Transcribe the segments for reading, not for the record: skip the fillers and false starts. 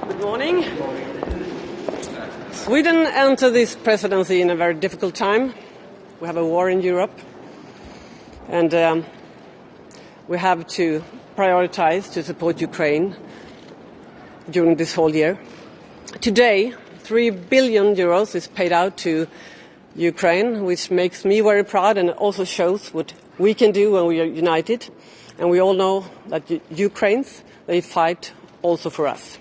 Good morning. Sweden entered this presidency in a very difficult time. We have a war in Europe, and we have to prioritize to support Ukraine during this whole year. Today, 3 billion euros is paid out to Ukraine, which makes me very proud and also shows what we can do when we are united. And we all know that Ukrainians, they fight also for us.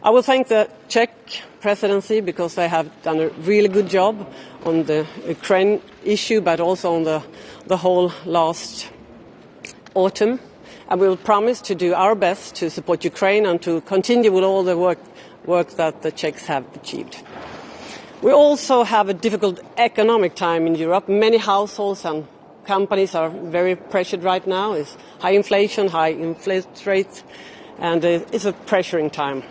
I will thank the Czech presidency because they have done a really good job on the Ukraine issue, but also on the whole last autumn. And we will promise to do our best to support Ukraine and to continue with all the work that the Czechs have achieved. We also have a difficult economic time in Europe. Many households and companies are very pressured right now. It's high inflation, high interest rates, and it's a pressuring time.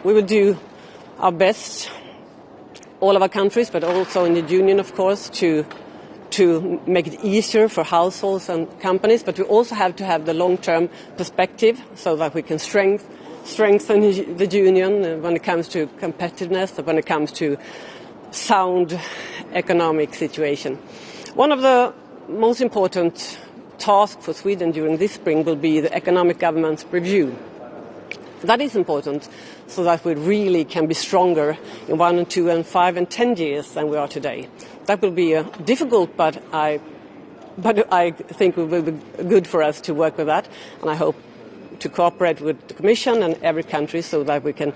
We will do our best, all of our countries, but also in the Union, of course, to make it easier for households and companies. But we also have to have the long-term perspective so that we can strengthen the Union when it comes to competitiveness, when it comes to sound economic situation. One of the most important tasks for Sweden during this spring will be the economic governance review. That is important so that we really can be stronger in 1 and 2 and 5 and 10 years than we are today. That will be difficult, but I think it will be good for us to work with that, and I hope to cooperate with the Commission and every country so that we can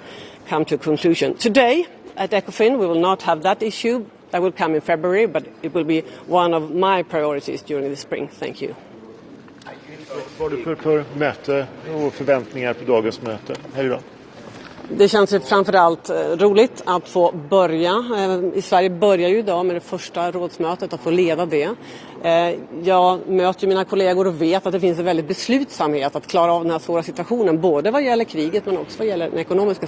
come to a conclusion. Today at ECOFIN we will not have that issue. That will come in February, but it will be one of my priorities during the spring. Thank you. Vad har du för möte och förväntningar på dagens möte här idag? Det känns framförallt roligt att få börja. I Sverige börjar ju idag med det första rådsmötet, att få leda det. Jag möter mina kollegor och vet att det finns en väldigt beslutsamhet att klara av den här svåra situationen. Både vad gäller kriget men också vad gäller den ekonomiska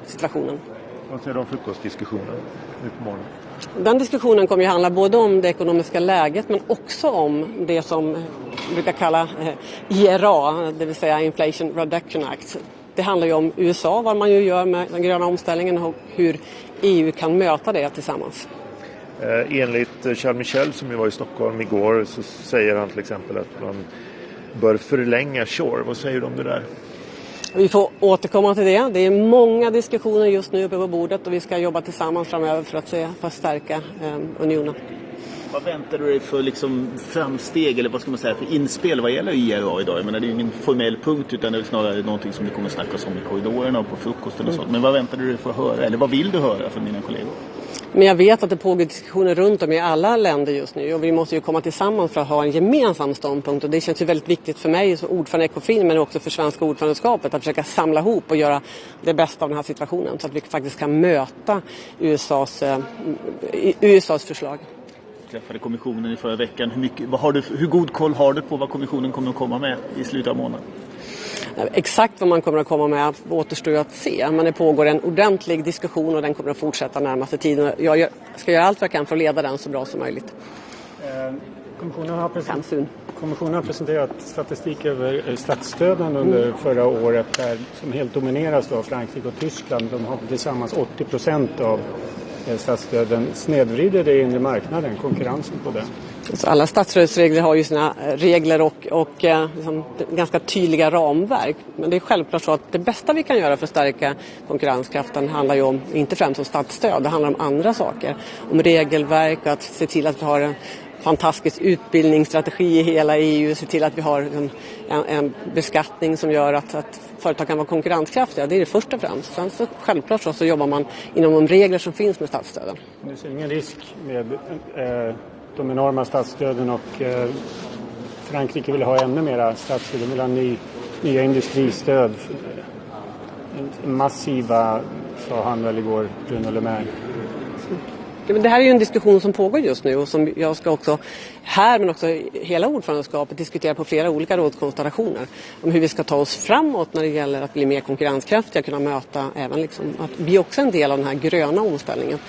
situationen. Vad säger du om frukostdiskussionen nu på morgonen? Den diskussionen kommer ju handla både om det ekonomiska läget men också om det som brukar kalla IRA, det vill säga Inflation Reduction Act. Det handlar ju om USA, vad man ju gör med den gröna omställningen och hur EU kan möta det tillsammans. Enligt Charles Michel som ju var i Stockholm igår så säger han till exempel att man bör förlänga SURE. Vad säger du om det där? Vi får återkomma till det. Det är många diskussioner just nu uppe på bordet och vi ska jobba tillsammans framöver för att stärka unionen. Vad väntar du dig för framsteg eller vad ska man säga för inspel vad gäller IRA idag? Jag menar, det är ju ingen formell punkt utan det är snarare någonting som det kommer snackas om i korridorerna och på frukosten och sånt. Men vad väntar du dig för att höra eller vad vill du höra från dina kollegor? Men jag vet att det pågår diskussioner runt om i alla länder just nu och vi måste ju komma tillsammans för att ha en gemensam ståndpunkt och det känns ju väldigt viktigt för mig som ordförande i ECOFIN men också för svenska ordförandeskapet att försöka samla ihop och göra det bästa av den här situationen så att vi faktiskt kan möta USAs förslag. Träffade kommissionen i förra veckan. Hur god koll har du på vad kommissionen kommer att komma med i slutet av månaden? Exakt vad man kommer att komma med återstår att se. Men det pågår en ordentlig diskussion och den kommer att fortsätta närmaste tiden. Jag ska göra allt vad jag kan för att leda den så bra som möjligt. Kommissionen har presenterat statistik över statsstöden under förra året där, som helt domineras av Frankrike och Tyskland. De har tillsammans 80% av statsstöden. Snedvrider det inre marknaden, konkurrensen på det? Så alla statsstödsregler har ju sina regler och ganska tydliga ramverk. Men det är självklart så att det bästa vi kan göra för att stärka konkurrenskraften handlar ju om, inte främst om statsstöd, det handlar om andra saker. Om regelverk och att se till att vi har fantastisk utbildningsstrategi i hela EU, se till att vi har en beskattning som gör att företag kan vara konkurrenskraftiga. Det är det första och främst. Sen så självklart så jobbar man inom de regler som finns med statsstöden. Det ser ingen risk med de enorma statsstöden och Frankrike vill ha ännu mera statsstöd. De vill ha nya industristöd. Massiva, sa han väl igår, Bruno Le Maire. Det här är ju en diskussion som pågår just nu och som jag ska också här men också hela ordförandeskapet diskutera på flera olika rådskonstellationer om hur vi ska ta oss framåt när det gäller att bli mer konkurrenskraftiga, kunna möta även liksom att vi också är en del av den här gröna omställningen.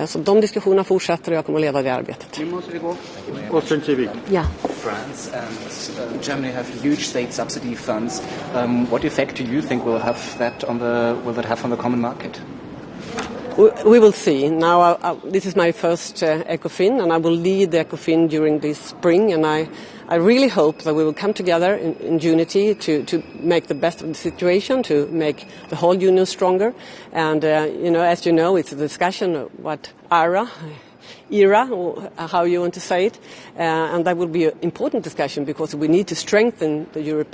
Så de diskussionerna fortsätter och jag kommer att leda det arbetet. Yeah. France and Germany have huge state subsidy funds. What effect do you think will that have on the common market? We will see. Now, this is my first ECOFIN, and I will lead the ECOFIN during this spring. And I really hope that we will come together in unity to make the best of the situation, to make the whole union stronger. And as you know, it's a discussion of what era, or how you want to say it, and that will be an important discussion because we need to strengthen the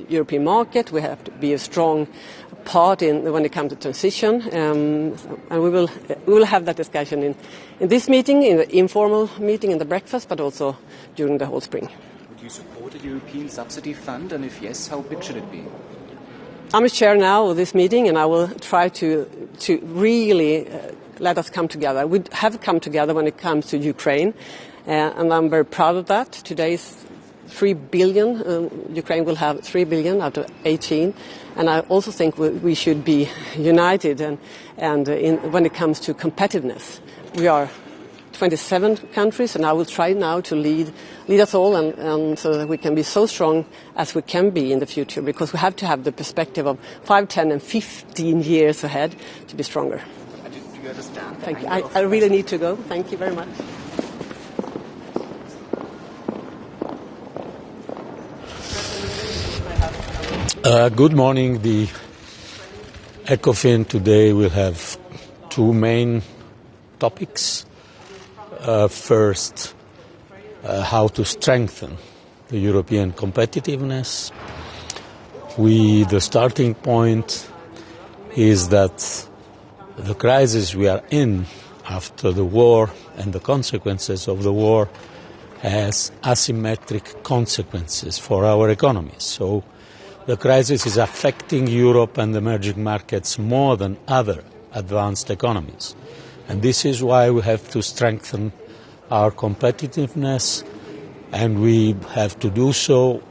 European market. We have to be a strong part when it comes to transition, and we will have that discussion in this meeting, in the informal meeting, in the breakfast, but also during the whole spring. Would you support a European subsidy fund, and if yes, how big should it be? I'm a chair now of this meeting, and I will try to really let us come together. We have come together when it comes to Ukraine, and I'm very proud of that. Today's 3 billion. Ukraine will have 3 billion out of 18, and I also think we should be united. And when it comes to competitiveness, we are 27 countries, and I will try now to lead us all, and so that we can be so strong as we can be in the future. Because we have to have the perspective of 5, 10, and 15 years ahead to be stronger. Do you understand? Thank you. I really need to go. Thank you very much. Good morning. The ECOFIN today will have two main topics. First, how to strengthen the European competitiveness. The starting point is that the crisis we are in after the war and the consequences of the war has asymmetric consequences for our economies. So the crisis is affecting Europe and emerging markets more than other advanced economies. And this is why we have to strengthen our competitiveness, and we have to do so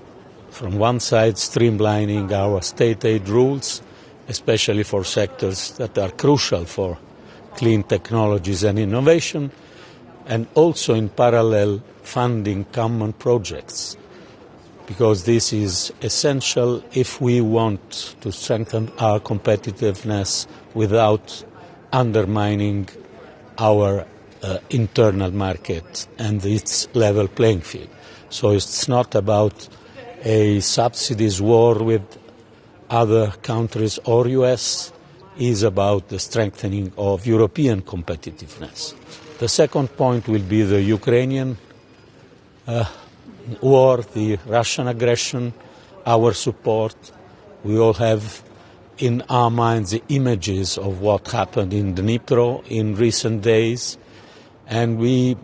from one side streamlining our state aid rules, especially for sectors that are crucial for clean technologies and innovation, and also in parallel funding common projects, because this is essential if we want to strengthen our competitiveness without undermining our internal market and its level playing field. So it's not about a subsidies war with other countries or US, is about the strengthening of European competitiveness. The second point will be the Ukrainian war, the Russian aggression, our support. We all have in our minds the images of what happened in Dnipro in recent days, and we,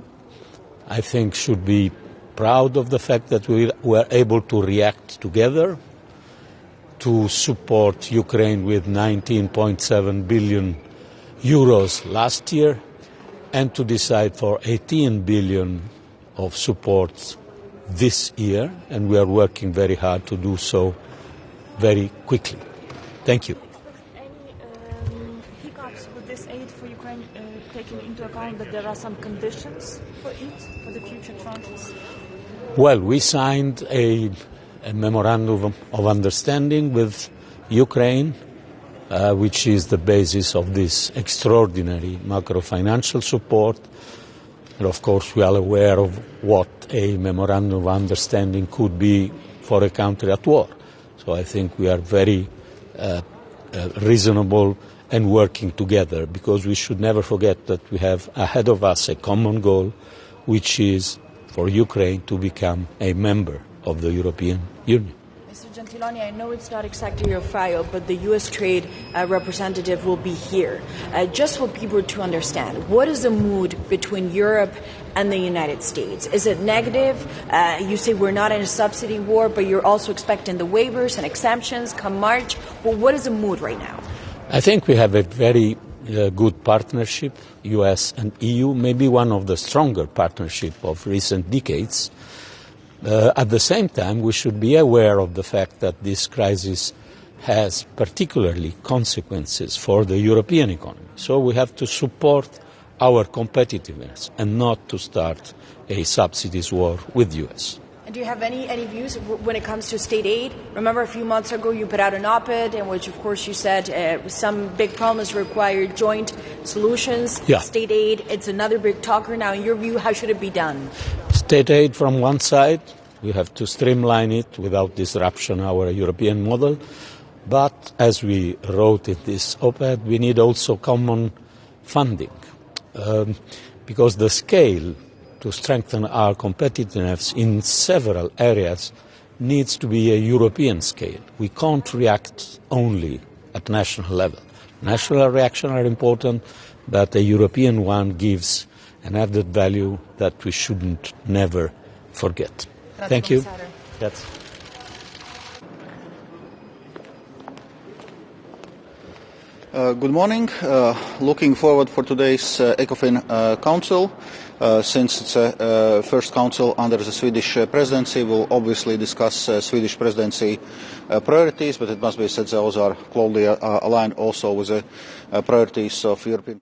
I think, should be proud of the fact that we were able to react together to support Ukraine with 19.7 billion euros last year, and to decide for 18 billion of support this year, and we are working very hard to do so very quickly. Thank you. Any hiccups with this aid for Ukraine, taking into account that there are some conditions for it, for the future tranches? Well, we signed a memorandum of understanding with Ukraine, which is the basis of this extraordinary macro-financial support. And of course, we are aware of what a memorandum of understanding could be for a country at war. So I think we are very reasonable and working together, because we should never forget that we have ahead of us a common goal, which is for Ukraine to become a member of the European Union. Mr. Gentiloni, I know it's not exactly your file, but the U.S. trade representative will be here. Just for people to understand, what is the mood between Europe and the United States? Is it negative? You say we're not in a subsidy war, but you're also expecting the waivers and exemptions come March. Well, what is the mood right now? I think we have a very good partnership, U.S. and EU, maybe one of the stronger partnership of recent decades. At the same time, we should be aware of the fact that this crisis has particularly consequences for the European economy. So we have to support our competitiveness and not to start a subsidies war with U.S. And do you have any views when it comes to state aid? Remember a few months ago you put out an op-ed in which, of course, you said some big problems require joint solutions. Yeah. State aid, it's another big talker. Now, in your view, how should it be done? State aid from one side, we have to streamline it without disruption our European model. But as we wrote in this op-ed, we need also common funding because the scale to strengthen our competitiveness in several areas needs to be a European scale. We can't react only at national level. National reactions are important, but a European one gives an added value that we shouldn't never forget. Thank you. Yes. Good morning. Looking forward for today's ECOFIN Council. Since it's a first council under the Swedish presidency, we'll obviously discuss Swedish presidency priorities, but it must be said those are closely aligned also with the priorities of European